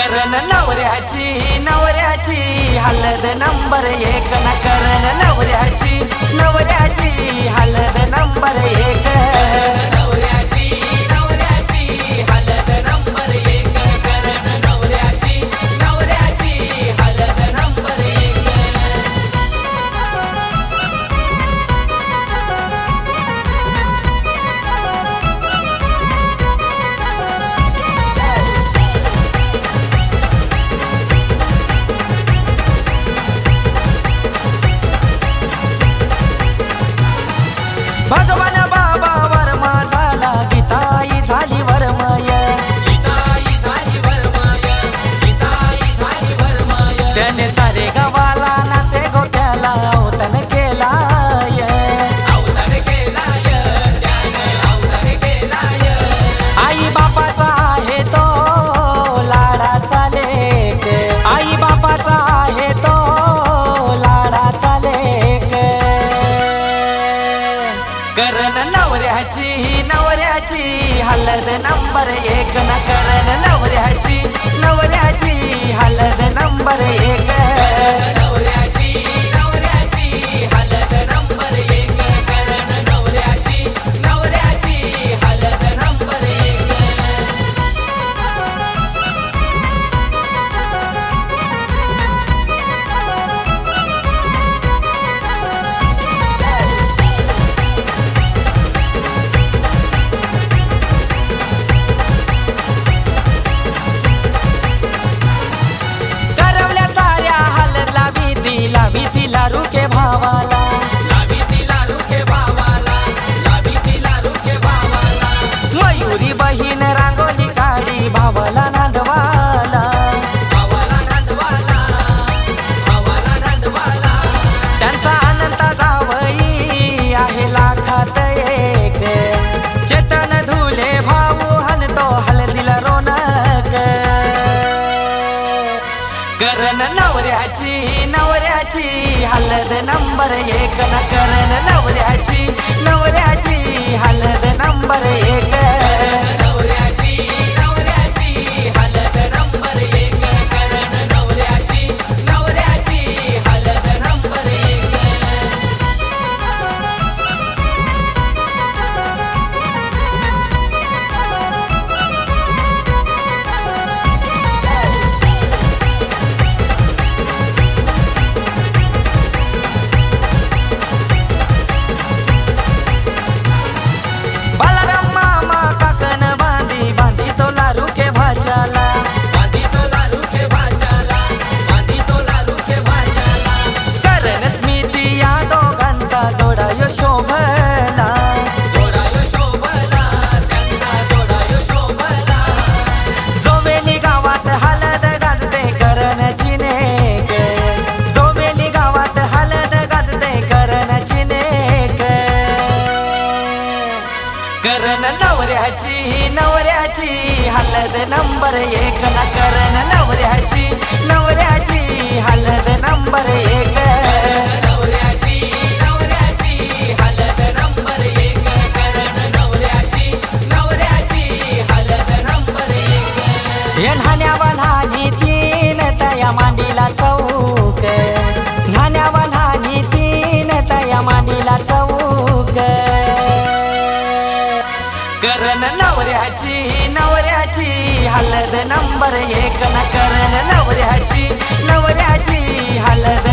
करण नवऱ्याची हलद नंबर एक न करण नवऱ्याची हलद नंबर एक नवऱ्याची हलद नंबर एक करण नवऱ्याची हलद नंबर एक भगवान बाबा वर्मा झाला गीताई झाली वर्मय गीताई झाली वर्माय त्याने सारे गावाला नाते गोट्याला अवतन केलाय त्याने अवतार केलाय आई बापाचा आहे तो लाडाचा लेक आई बापाचा आहे तो लाडाचा लेक करण नवऱ्याची हलद नंबर एक न करण नवऱ्याची हलद नंबर एक नवऱ्याची हलद नंबर एक करण नवऱ्याची हलद नंबर एक करवल्या साऱ्या हलदला विधीला रुके भावाला लावी तिला रुके भावाला मयुरी बहीण रांगोली काढी भावाला नांदवाला भावाला नांदवाला त्यांचा अनंत जावई आहे लाखात एक चेतन धुले भाऊ हलतो हलदीला रोनक करण नवऱ्याची हलद नंबर एक न करण नवऱ्याची हलद नंबर एक नवऱ्याची हलद नंबर एक करण नवऱ्याची हलद नंबर एक बालाराम मामा काकन बांधी तो लारू के भाच्याला बांधी तो लारू के भाच्याला करण स्मिती या दोघांचा जोडा यो शोभला जोडायो शोभला त्यांचा जोडायो शोभला जोवेली गावात हलद गाजते करणची नेक जोवेली गावात हलद गाजते करणची नेक करण नवऱ्याची हलद नंबर एक न करण नवऱ्याची हलद नंबर एक नवऱ्याची हलद नंबर एक करण नवऱ्याची हलद नंबर एक न्हाण्यावान्हानी तीन तया मांडीला चौक न्हाण्यावान्हानी तीन तया मांडीला चौक करण नवऱ्याची हलद नंबर एक न करण नवऱ्याची हलद